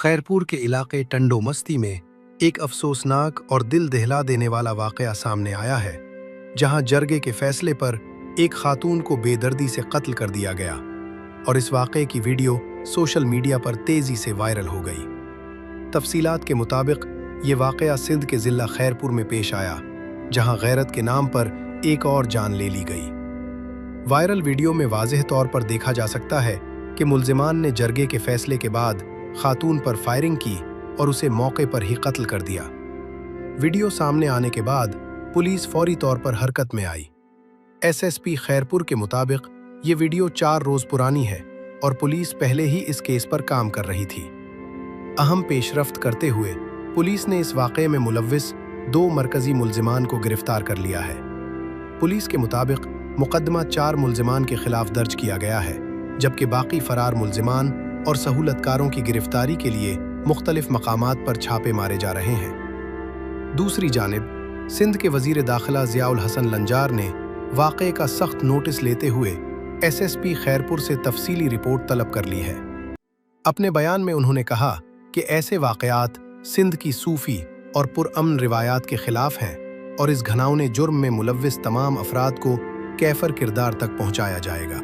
खैरपुर के इलाके टंडो मस्ती में एक अफसोसनाक और दिल दहला देने वाला वाकया सामने आया है, जहां जरगे के फैसले पर एक खातून को बेदर्दी से कत्ल कर दिया गया और इस वाकये की वीडियो सोशल मीडिया पर तेजी से वायरल हो गई। तफसीलात के मुताबिक ये वाकया सिंध के ज़िला खैरपुर में पेश आया, जहां गैरत के नाम पर एक और जान ले ली गई। वायरल वीडियो में वाज़ेह तौर पर देखा जा सकता है कि मुल्जिमान ने जरगे के फैसले के बाद खातून पर फायरिंग की और उसे मौके पर ही कत्ल कर दिया। वीडियो सामने आने के बाद पुलिस फौरी तौर पर हरकत में आई। एसएसपी खैरपुर के मुताबिक ये वीडियो 4 रोज पुरानी है और पुलिस पहले ही इस केस पर काम कर रही थी। अहम पेशरफ्त करते हुए पुलिस ने इस वाक़ये में मुलव्विस 2 मरकजी मुल्जिमान को गिरफ्तार कर लिया है। पुलिस के मुताबिक मुकदमा 4 मुल्जिमान के खिलाफ दर्ज किया गया है, जबकि बाकी फरार मुल्जिमान और सहूलतकारों की गिरफ्तारी के लिए मुख्तलिफ मकामात पर छापे मारे जा रहे हैं। दूसरी जानिब सिंध के वजीर दाखिला ज़ियाउल हसन लंजार ने वाक़ये का सख्त नोटिस लेते हुए एसएसपी खैरपुर से तफसीली रिपोर्ट तलब कर ली है। अपने बयान में उन्होंने कहा कि ऐसे वाक़यात सिंध की सूफी और पुरअमन रिवायात के खिलाफ हैं और इस घिनौने जुर्म में मुलव्विस तमाम अफराद को कैफर किरदार तक पहुँचाया जाएगा।